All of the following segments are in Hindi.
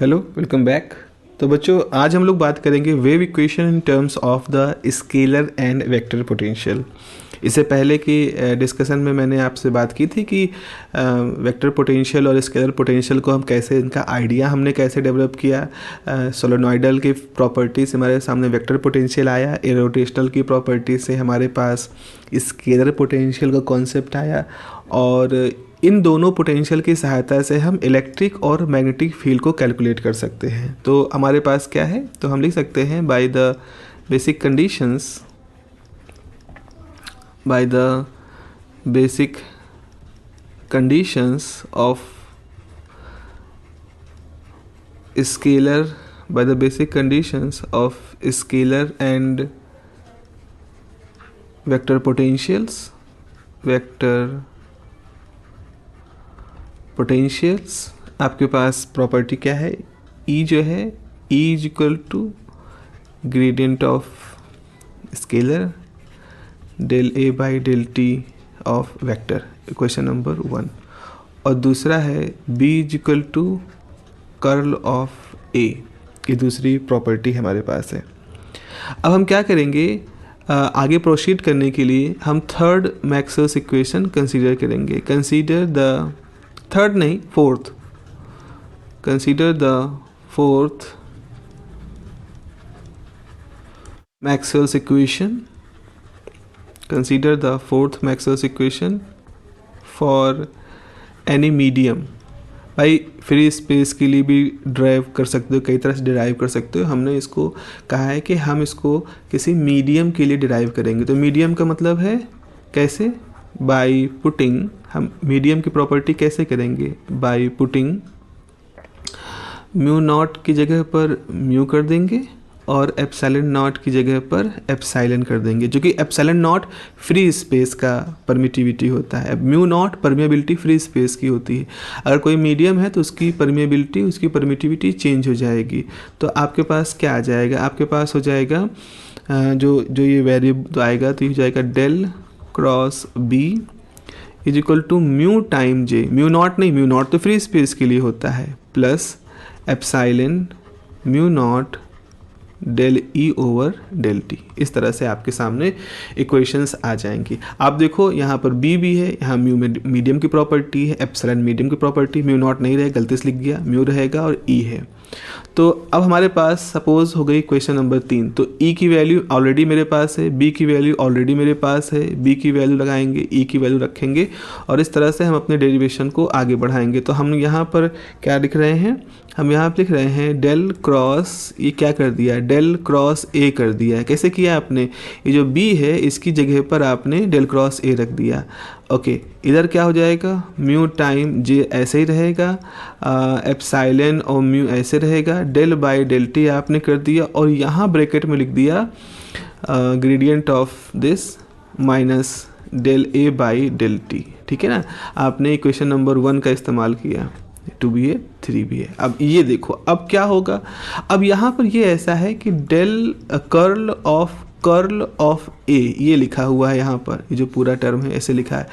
Hello, welcome back. तो बच्चों, आज हम लोग बात करेंगे wave equation in terms of the scalar and vector potential. इससे पहले की डिस्कशन में मैंने आपसे बात की थी कि वेक्टर पोटेंशियल और स्केलर पोटेंशियल को हम कैसे, इनका आइडिया हमने कैसे डेवलप किया। सोलेनॉइडल की प्रॉपर्टी से हमारे सामने वेक्टर पोटेंशियल आया, एरोटेशनल की प्रॉपर्टी से हमारे पास स्केलर पोटेंशियल का कॉन्सेप्ट आया, और इन दोनों पोटेंशियल की सहायता से हम इलेक्ट्रिक और मैग्नेटिक फील्ड को कैलकुलेट कर सकते हैं। तो हमारे पास क्या है, तो हम लिख सकते हैं by the basic conditions, by the basic conditions of scalar, by the basic conditions of scalar and vector potentials, आपके पास प्रॉपर्टी क्या है, E जो है, E is equal to gradient of scalar del A by del T of vector, equation number 1। और दूसरा है B is equal to curl of A, ये दूसरी प्रॉपर्टी हमारे पास है। अब हम क्या करेंगे, आगे प्रोसीड करने के लिए हम थर्ड मैक्सवेल्स इक्वेशन कंसीडर करेंगे। कंसीडर द थर्ड नहीं, fourth, consider the fourth Maxwell's equation, consider the fourth Maxwell's equation for any medium। भाई फ्री स्पेस के लिए भी ड्राइव कर सकते हो, कई तरह से डिराइव कर सकते हो। हमने इसको कहा है कि हम इसको किसी मीडियम के लिए डिराइव करेंगे। तो मीडियम का मतलब है कैसे, बाय पुटिंग, हम मीडियम की प्रॉपर्टी कैसे करेंगे, बाय पुटिंग म्यू नॉट की जगह पर म्यू कर देंगे और एप्सिलॉन नॉट की जगह पर एप्सिलॉन कर देंगे, जो कि एप्सिलॉन नॉट फ्री स्पेस का परमिटिविटी होता है। Mu naught permeability free space की होती है। अगर कोई मीडियम है तो उसकी परमिएबिलिटी, उसकी परमिटिविटी चेंज हो जाएगी। तो आपके पास क्या आ जाएगा, आपके पास हो जाएगा जो ये वेरिएबल आएगा, तो ये हो जाएगा del cross B is equal to mu time J, mu not नहीं, म्यू नॉट तो फ्री स्पेस के लिए होता है, plus epsilon mu not del E over del T. इस तरह से आपके सामने इक्वेशंस आ जाएंगी। आप देखो यहाँ पर बी भी है, यहाँ म्यू मीडियम की प्रॉपर्टी है, एप्सिलॉन मीडियम की प्रॉपर्टी, म्यू नॉट नहीं रहेगा, गलती से लिख गया, म्यू रहेगा और ई है। तो अब हमारे पास सपोज हो गई क्वेश्चन नंबर 3। तो ई की वैल्यू ऑलरेडी मेरे पास है, बी की वैल्यू ऑलरेडी मेरे पास है, बी की वैल्यू लगाएंगे, ई की वैल्यू रखेंगे, और इस तरह से हम अपने डेरिवेशन को आगे बढ़ाएंगे। तो हम यहाँ पर क्या लिख रहे हैं, हम यहाँ पर लिख रहे हैं डेल क्रॉस, ये क्या कर दिया, डेल क्रॉस ए कर दिया है। कैसे किया आपने, ये जो बी है इसकी जगह पर आपने डेल क्रॉस ए रख दिया। ओके, इधर क्या हो जाएगा, म्यू टाइम जे ऐसे ही रहेगा, एप्सिलॉन और म्यू ऐसे रहेगा, डेल बाय डेल टी आपने कर दिया, और यहाँ ब्रैकेट में लिख दिया gradient of this minus del A by del T. ठीक है ना, आपने इक्वेशन नंबर 1 का इस्तेमाल किया, 2 भी है 3 भी है। अब ये देखो, अब क्या होगा, अब यहाँ पर ये ऐसा है कि डेल कर्ल ऑफ ए, ये लिखा हुआ है यहाँ पर, ये जो पूरा टर्म है ऐसे लिखा है।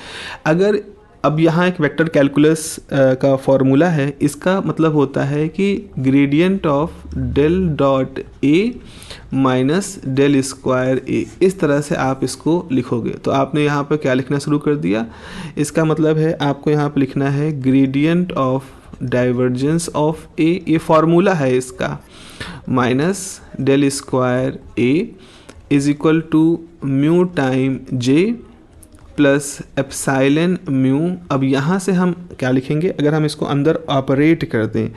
अगर अब यहाँ एक वेक्टर कैलकुलस का फॉर्मूला है, इसका मतलब होता है कि gradient of del dot A minus del square A, इस तरह से आप इसको लिखोगे। तो आपने यहाँ पर क्या लिखना शुरू कर दिया, इसका मतलब है आपको यहाँ पर लिखना है gradient of divergence of A, ये फॉर्मूला है इसका, minus del square A is equal to mu time J plus epsilon mu. अब यहाँ से हम क्या लिखेंगे, अगर हम इसको अंदर ऑपरेट कर दें,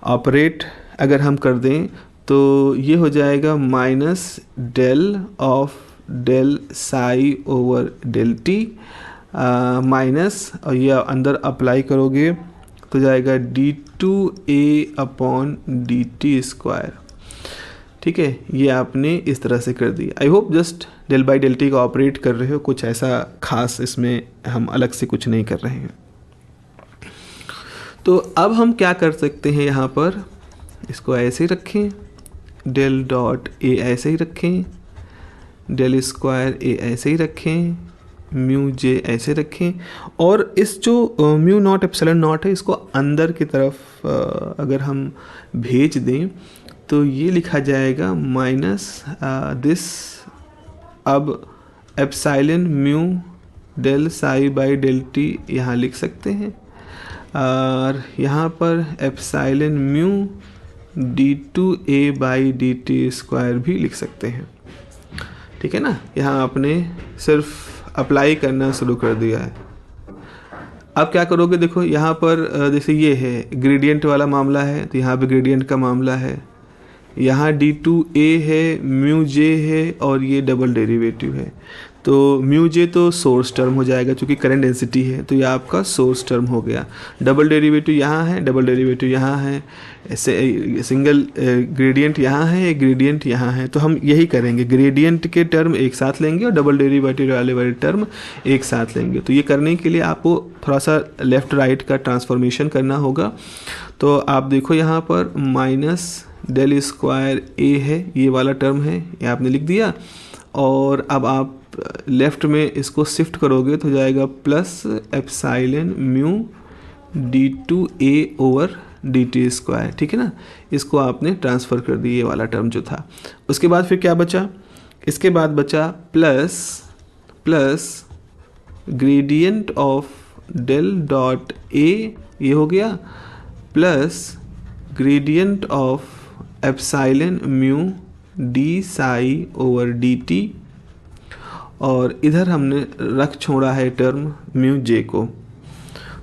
ऑपरेट अगर हम कर दें तो ये हो जाएगा minus del of del psi over del T minus, और ये अंदर अप्लाई करोगे तो जाएगा d2a upon D T square. ठीक है, ये आपने इस तरह से कर दिया। I hope just del by del T का ऑपरेट कर रहे हो, कुछ ऐसा खास इसमें हम अलग से कुछ नहीं कर रहे हैं। तो अब हम क्या कर सकते हैं, यहाँ पर इसको ऐसे ही रखें, डेल डॉट ए ऐसे ही रखें, डेल स्क्वायर ए ऐसे ही रखें, म्यू जे ऐसे रखें, और इस जो म्यू नॉट एप्सिलॉन नॉट है इसको अंदर की तरफ अगर हम भेज दें तो ये लिखा जाएगा माइनस दिस, अब epsilon mu del psi by del T यहाँ लिख सकते हैं, और यहाँ पर epsilon mu D two A by D T square भी लिख सकते हैं। ठीक है ना, यहाँ आपने सिर्फ अप्लाई करना शुरू कर दिया है। अब क्या करोगे, देखो यहाँ पर जैसे ये है ग्रेडियंट वाला मामला है, तो यहाँ पे ग्रेडियंट का मामला है, यहाँ d2a है, म्यू जे है, और ये डबल डेरिवेटिव है। तो म्यू जे तो सोर्स टर्म हो जाएगा क्योंकि करंट डेंसिटी है, तो ये आपका सोर्स टर्म हो गया। डबल डेरिवेटिव यहाँ है, डबल डेरिवेटिव यहाँ है, ऐसे सिंगल ग्रेडियंट यहाँ है, एक ग्रेडियंट यहाँ है। तो हम यही करेंगे, ग्रेडियंट के टर्म एक साथ लेंगे और डबल डेरिवेटिव वाले टर्म एक साथ लेंगे। तो ये करने के लिए आपको थोड़ा सा लेफ़्ट राइट का ट्रांसफॉर्मेशन करना होगा। तो आप देखो यहाँ पर माइनस डेल स्क्वायर ए है, ये वाला टर्म है, ये आपने लिख दिया, और अब आप लेफ़्ट में इसको शिफ्ट करोगे तो जाएगा plus epsilon mu D two A over D T square. ठीक है ना, इसको आपने ट्रांसफ़र कर दिया, ये वाला टर्म जो था। उसके बाद फिर क्या बचा, इसके बाद बचा plus gradient of del dot A, ये हो गया, plus gradient of epsilon mu D psi over D T, और इधर हमने रख छोड़ा है टर्म म्यू जे को।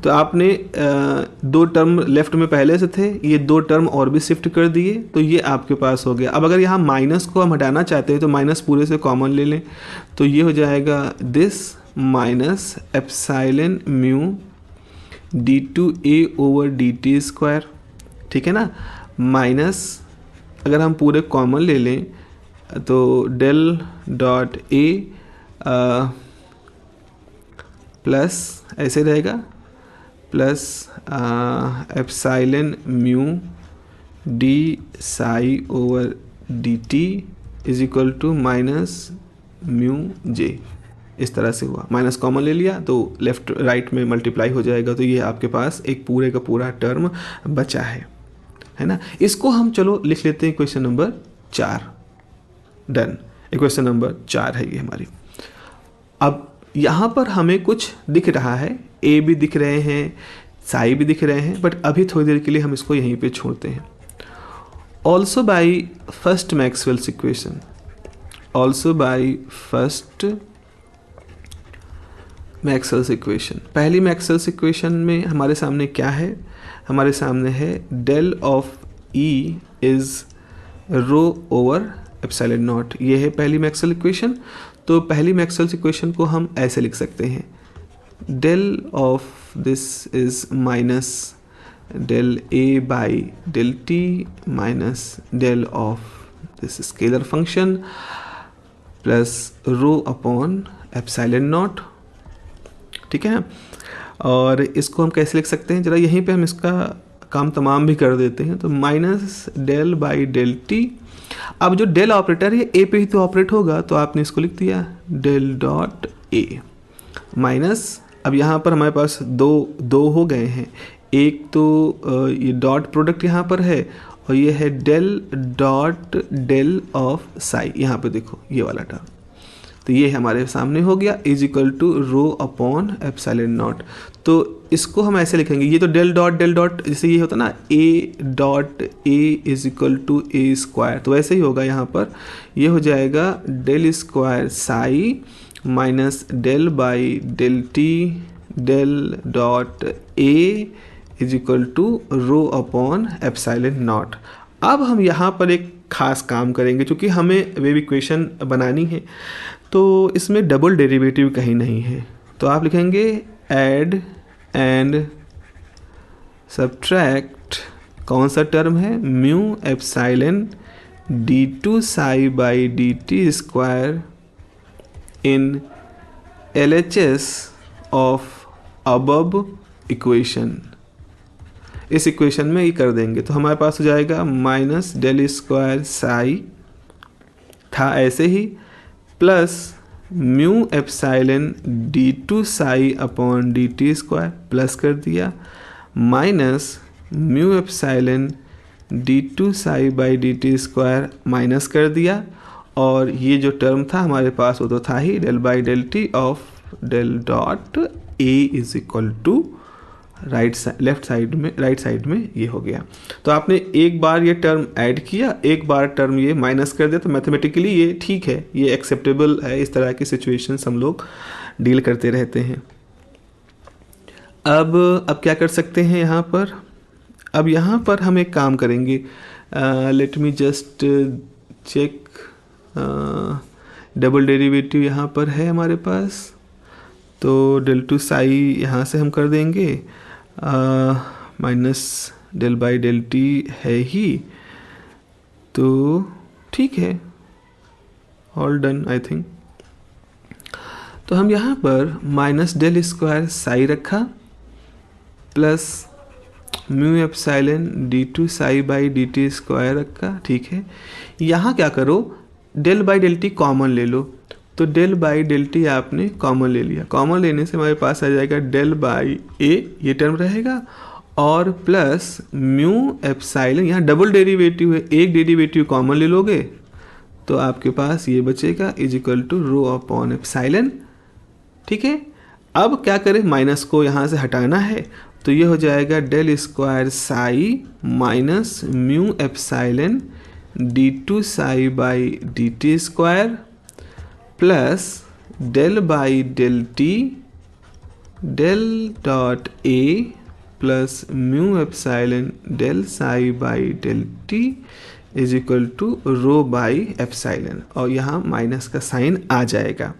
तो आपने दो टर्म लेफ़्ट में पहले से थे, ये दो टर्म और भी शिफ्ट कर दिए, तो ये आपके पास हो गया। अब अगर यहाँ माइनस को हम हटाना चाहते हैं तो माइनस पूरे से कॉमन ले लें, तो ये हो जाएगा this minus epsilon mu D two A over D T square. ठीक है ना, माइनस अगर हम पूरे कॉमन ले लें तो डेल डॉट ए प्लस ऐसे रहेगा, plus epsilon mu D psi over D T is equal to minus mu J. इस तरह से हुआ, माइनस कॉमन ले लिया तो लेफ़्ट राइट में मल्टीप्लाई हो जाएगा, तो ये आपके पास एक पूरे का पूरा टर्म बचा है ना। इसको हम चलो लिख लेते हैं question number 4। Done, question number 4 है ये हमारी। अब यहाँ पर हमें कुछ दिख रहा है, ए भी दिख रहे हैं, साई भी दिख रहे हैं, बट अभी थोड़ी देर के लिए हम इसको यहीं पे छोड़ते हैं। Also by first Maxwell's equation, also by first Maxwell's equation, पहली मैक्सवेल्स इक्वेशन में हमारे सामने क्या है, हमारे सामने है del of E is rho over epsilon not, ये है पहली मैक्सवेल इक्वेशन। तो पहली मैक्सवेल्स इक्वेशन को हम ऐसे लिख सकते हैं, del of this is minus del A by del T minus del of this scalar function plus rho upon epsilon not. ठीक है, और इसको हम कैसे लिख सकते हैं, जरा यहीं पे हम इसका काम तमाम भी कर देते हैं। तो minus del by del T, अब जो डेल ऑपरेटर है ए पे ही तो ऑपरेट होगा, तो आपने इसको लिख दिया डेल डॉट ए माइनस, अब यहाँ पर हमारे पास दो हो गए हैं, एक तो ये डॉट प्रोडक्ट यहाँ पर है, और ये है del dot del of psi, यहाँ पे देखो ये वाला टर्म, तो ये हमारे सामने हो गया is equal to rho upon epsilon not. तो इसको हम ऐसे लिखेंगे, ये तो डेल डॉट जैसे ये होता ना A dot A is equal to A square, तो वैसे ही होगा यहाँ पर, ये हो जाएगा del square psi minus del by del T del dot A is equal to rho upon epsilon not. अब हम यहाँ पर एक खास काम करेंगे, क्योंकि हमें वेव इक्वेशन बनानी है, तो इसमें डबल डेरिवेटिव कहीं नहीं है, तो आप लिखेंगे ऐड एंड सब्ट्रैक्ट, कौन सा टर्म है, mu epsilon D two psi by D T square in LHS of above equation. इस इक्वेशन में ये कर देंगे तो हमारे पास हो जाएगा माइनस डेल स्क्वायर साई था ऐसे ही, plus mu epsilon d2 psi upon dt square plus कर दिया minus mu epsilon d2 psi by dt square minus कर दिया, और ये जो टर्म था हमारे पास वो तो था ही del by del T of del dot A is equal to right side में ये हो गया। तो आपने एक बार ये टर्म ऐड किया, एक बार टर्म ये माइनस कर दिया, तो मैथमेटिकली ये ठीक है, ये एक्सेप्टेबल है। इस तरह की सिचुएशंस हम लोग डील करते रहते हैं। अब क्या कर सकते हैं यहाँ पर? अब यहाँ पर हम एक काम करेंगे, let me just check. Double derivative यहाँ पर है हमारे पास, तो डेल टू साई यहाँ से हम कर देंगे, minus del by del T है ही, तो ठीक है, ऑल डन आई थिंक। तो हम यहाँ पर माइनस डेल स्क्वायर साई रखा plus mu epsilon d2 psi by dt square रखा, ठीक है। यहाँ क्या करो, del by del T common ले लो, तो डेल बाई डेल टी आपने कॉमन ले लिया। कॉमन लेने से हमारे पास आ जाएगा डेल बाई ए, ये टर्म रहेगा, और प्लस म्यू एप्साइलन, यहाँ डबल डेरिवेटिव है, एक डेरिवेटिव कॉमन ले लोगे तो आपके पास ये बचेगा is equal to rho upon epsilon, ठीक है। अब क्या करें, माइनस को यहाँ से हटाना है, तो ये हो जाएगा del square psi minus mu epsilon d2 psi by dt square plus del by del T del dot A plus mu epsilon del psi by del T is equal to rho by epsilon, और यहाँ माइनस का साइन आ जाएगा।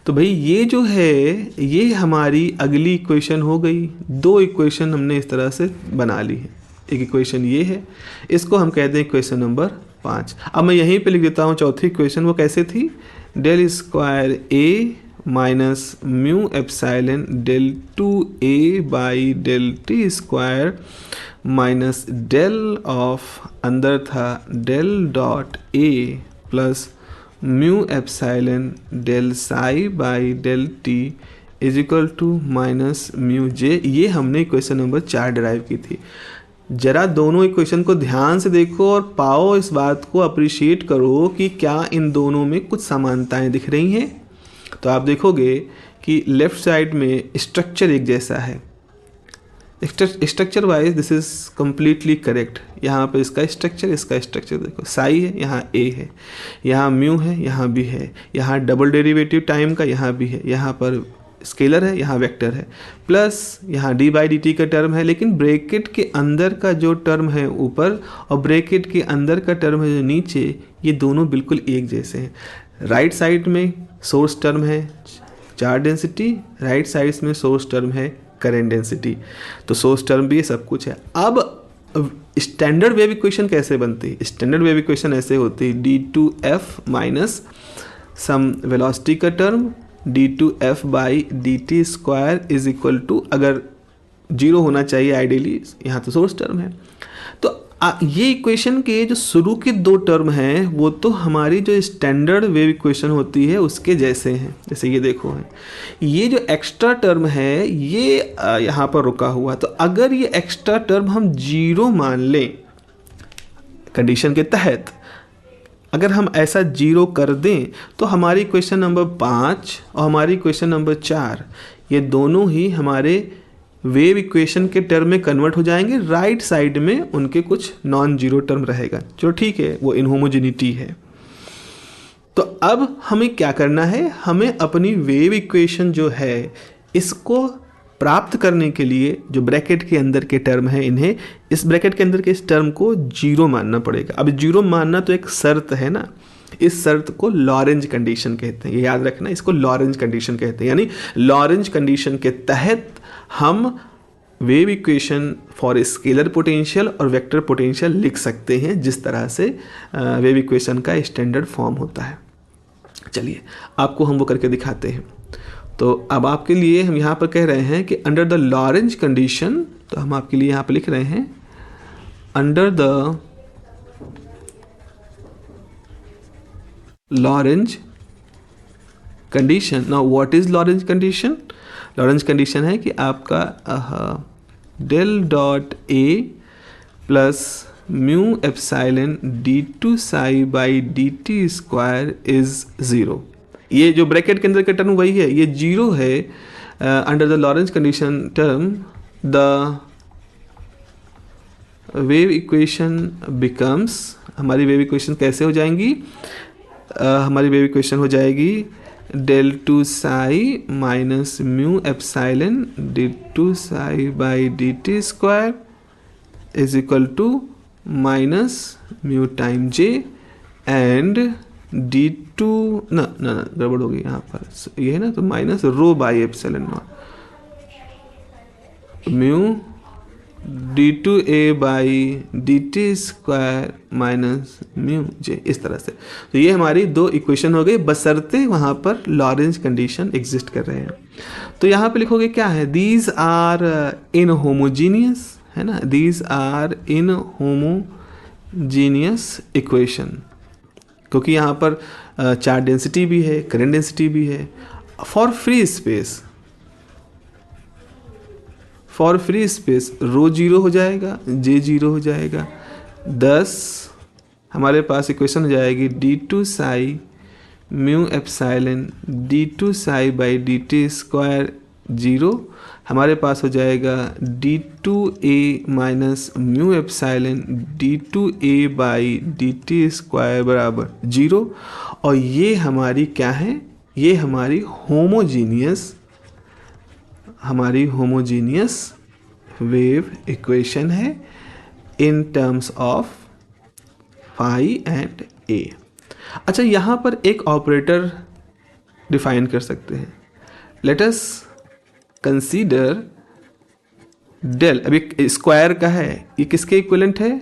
तो भाई ये जो है ये हमारी अगली इक्वेशन हो गई। दो इक्वेशन हमने इस तरह से बना ली है। एक इक्वेशन ये है, इसको हम कहते हैं इक्वेशन नंबर 5। अब मैं यहीं पे लिख देता हूँ चौथी इक्वेशन, वो कैसे थी, del square A minus mu epsilon del 2a by del T square minus del of अंदर था del dot A plus mu epsilon del psi by del T is equal to minus mu J. ये हमने इक्वेशन नंबर 4 डिराइव की थी। जरा दोनों इक्वेशन को ध्यान से देखो और पाओ, इस बात को अप्रिशिएट करो कि क्या इन दोनों में कुछ समानताएं दिख रही हैं। तो आप देखोगे कि लेफ्ट साइड में स्ट्रक्चर एक जैसा है, structure wise this is completely correct. यहाँ पे इसका स्ट्रक्चर देखो, साई है, यहाँ ए है, यहाँ म्यू है, यहाँ भी है, यहाँ डबल डेरिवेटिव टाइम का यहाँ भी है, यहाँ पर स्केलर है, यहाँ वेक्टर है, प्लस यहाँ डी बाई डी टी का टर्म है, लेकिन ब्रैकेट के अंदर का जो टर्म है ऊपर और ब्रैकेट के अंदर का टर्म है जो नीचे, ये दोनों बिल्कुल एक जैसे हैं। राइट साइड में सोर्स टर्म है चार्ज डेंसिटी, राइट साइड में सोर्स टर्म है करंट डेंसिटी, तो सोर्स टर्म भी सब कुछ है। अब स्टैंडर्ड वेव इक्वेशन कैसे बनती है? स्टैंडर्ड वेव इक्वेशन ऐसे होती है, d2f माइनस सम वेलोसिटी का term d2f by dt square is equal to, अगर जीरो होना चाहिए आइडियली, यहाँ तो सोर्स टर्म है। तो ये इक्वेशन के जो शुरू के दो टर्म हैं वो तो हमारी जो स्टैंडर्ड वेव इक्वेशन होती है उसके जैसे हैं। जैसे ये देखो है, ये जो एक्स्ट्रा टर्म है ये यहाँ पर रुका हुआ, तो अगर ये एक्स्ट्रा टर्म हम जीरो मान लें कंडीशन के तहत, अगर हम ऐसा जीरो कर दें तो हमारी इक्वेशन नंबर 5 और हमारी इक्वेशन नंबर 4 ये दोनों ही हमारे वेव इक्वेशन के टर्म में कन्वर्ट हो जाएंगे। राइट साइड में उनके कुछ नॉन जीरो टर्म रहेगा, चलो ठीक है, वो इनहोमोजेनिटी है। तो अब हमें क्या करना है, हमें अपनी वेव इक्वेशन जो है इसको प्राप्त करने के लिए जो ब्रैकेट के अंदर के टर्म है, इन्हें इस ब्रैकेट के अंदर के इस टर्म को जीरो मानना पड़ेगा। अब जीरो मानना तो एक शर्त है ना, इस शर्त को लॉरेंज कंडीशन कहते हैं, ये याद रखना, इसको लॉरेंज कंडीशन कहते हैं। यानी लॉरेंज कंडीशन के तहत हम wave equation for scalar potential और वेक्टर पोटेंशियल लिख सकते हैं, जिस तरह से वेव इक्वेशन का स्टैंडर्ड फॉर्म होता है। चलिए आपको हम वो करके दिखाते हैं। तो अब आपके लिए हम यहाँ पर कह रहे हैं कि अंडर द लॉरेंज कंडीशन, तो हम आपके लिए यहाँ पर लिख रहे हैं under the Lorentz condition. Now what is Lorentz condition? Lorentz condition है कि आपका del dot A plus mu epsilon d2 psi by dt square is 0. ये जो ब्रैकेट के अंदर का टर्म वही है, ये 0 है. Under the Lorentz condition term the wave equation becomes, हमारी वेव इक्वेशन कैसे हो जाएंगी? हमारी वेव इक्वेशन हो जाएगी del 2 psi minus mu epsilon d2 psi by dt square is equal to minus mu time j and d2 ना गड़बड़ होगी यहाँ पर, ये है ना, तो minus rho by epsilon not mu d2a by dt square minus mu j, इस तरह से. तो ये हमारी दो इक्वेशन हो गई, बशर्ते वहाँ पर लॉरेंज कंडीशन एग्जिस्ट कर रहे हैं. तो यहाँ पे लिखोगे क्या है? दीज आर इन होमोजीनियस, है ना, these are inhomogeneous equation, क्योंकि यहाँ पर चार्ज डेंसिटी भी है, करंट डेंसिटी भी है. For free space, for free space rho 0 हो जाएगा, जे 0 हो जाएगा. 10 हमारे पास इक्वेशन हो जाएगी d2 psi mu epsilon d2 psi by dt square 0. हमारे पास हो जाएगा d2a minus mu epsilon d2a by dt square बराबर 0. और ये हमारी क्या है? ये हमारी होमोजीनियस वेव इक्वेशन है in terms of phi and A. अच्छा, यहाँ पर एक ऑपरेटर डिफाइन कर सकते हैं. Let us consider del. अभी स्क्वायर का है, ये किसके इक्विवेलेंट है?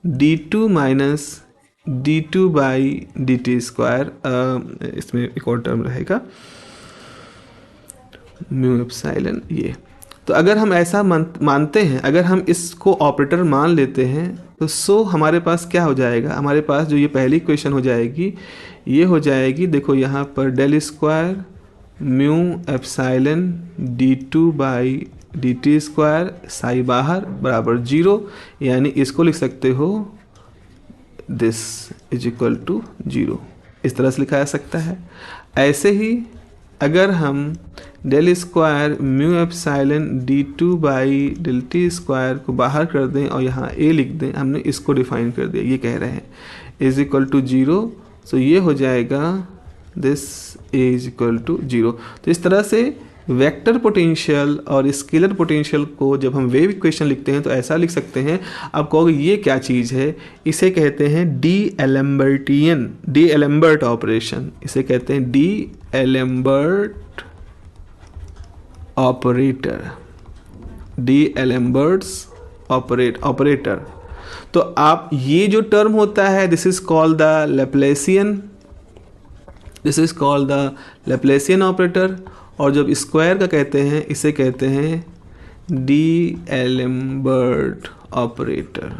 d2 minus d2 by dt square. इसमें एक और टर्म रहेगा म्यू एप्सिलॉन ये. तो अगर हम ऐसा मानते हैं, अगर हम इसको ऑपरेटर मान लेते हैं, तो हमारे पास क्या हो जाएगा? हमारे पास जो ये पहली इक्वेशन हो जाएगी, ये हो जाएगी, देखो यहाँ पर del square mu epsilon d2 by dt square psi बाहर बराबर 0, यानी इसको लिख सकते हो दिस इज इक्वल टू 0. इस तरह से लिखा जा सकता है. ऐसे ही अगर हम del square mu epsilon d2 by del t square को बाहर कर दें और यहाँ a लिख दें, हमने इसको डिफाइन कर दिया, ये कह रहे हैं इज इक्वल टू 0. सो ये हो जाएगा this a is equal to 0. तो इस तरह से वेक्टर पोटेंशियल और स्केलर पोटेंशियल को जब हम वेव इक्वेशन लिखते हैं तो ऐसा लिख सकते हैं. आप कहोगे ये क्या चीज़ है? इसे कहते हैं डी एलेम्बर्ट ऑपरेशन. इसे कहते हैं d'Alembert operator, d'Alembert's operator. तो आप ये जो टर्म होता है, this is called the Laplacian operator. और जब स्क्वायर का कहते हैं, इसे कहते हैं d'Alembert operator,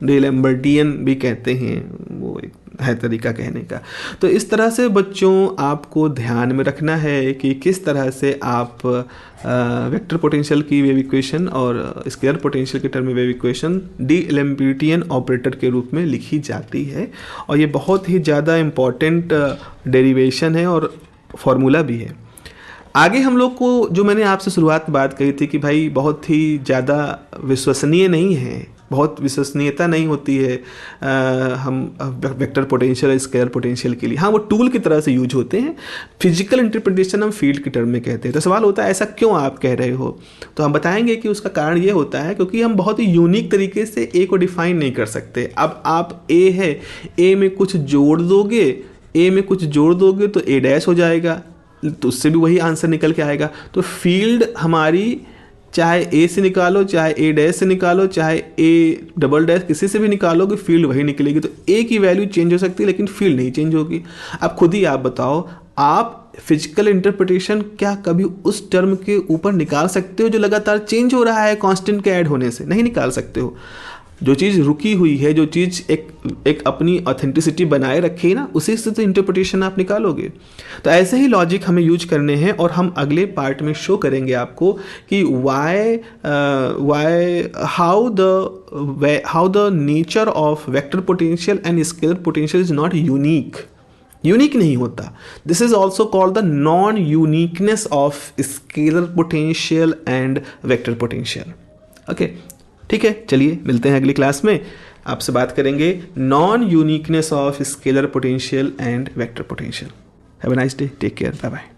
d'Alembertian भी कहते हैं, वो एक है तरीका कहने का. तो इस तरह से बच्चों आपको ध्यान में रखना है कि किस तरह से आप वेक्टर पोटेंशियल की वेव इक्वेशन और स्केलर पोटेंशियल के टर्म में वेव इक्वेशन डी एलेम्बर्टियन ऑपरेटर के रूप में लिखी जाती है. और ये बहुत ही ज़्यादा इम्पॉर्टेंट डेरिवेशन है और फॉर्मूला भी है. आगे हम लोग को, जो मैंने आपसे शुरुआत बात कही थी कि भाई बहुत ही ज़्यादा विश्वसनीय नहीं है, बहुत विश्वसनीयता नहीं होती है हम वेक्टर पोटेंशियल और स्केलर पोटेंशियल के लिए. हाँ, वो टूल की तरह से यूज होते हैं. फिजिकल इंटरप्रिटेशन हम फील्ड के टर्म में कहते हैं. तो सवाल होता है ऐसा क्यों आप कह रहे हो? तो हम बताएंगे कि उसका कारण ये होता है क्योंकि हम बहुत ही यूनिक तरीके से ए को डिफाइन नहीं कर सकते. अब आप ए है, ए में कुछ जोड़ दोगे तो ए डैश हो जाएगा, तो उससे भी वही आंसर निकल के आएगा. तो फील्ड हमारी चाहे ए से निकालो, चाहे ए डैश से निकालो, चाहे ए डबल डैश, किसी से भी निकालोगे फील्ड वही निकलेगी. तो ए की वैल्यू चेंज हो सकती है लेकिन फील्ड नहीं चेंज होगी. अब खुद ही आप बताओ, आप फिजिकल इंटरप्रिटेशन क्या कभी उस टर्म के ऊपर निकाल सकते हो जो लगातार चेंज हो रहा है कांस्टेंट के ऐड होने से? नहीं निकाल सकते हो. जो चीज़ रुकी हुई है, जो चीज़ एक अपनी ऑथेंटिसिटी बनाए रखे ना, उसी से तो इंटरप्रिटेशन आप निकालोगे। तो ऐसे ही लॉजिक हमें यूज करने हैं, और हम अगले पार्ट में शो करेंगे आपको कि how the nature of vector potential and scalar potential is not unique नहीं होता। This is also called the non uniqueness of scalar potential and vector potential. Okay, ठीक है, चलिए मिलते हैं अगली क्लास में। आपसे बात करेंगे non uniqueness of scalar potential and vector potential. Have a nice day, take care, bye bye.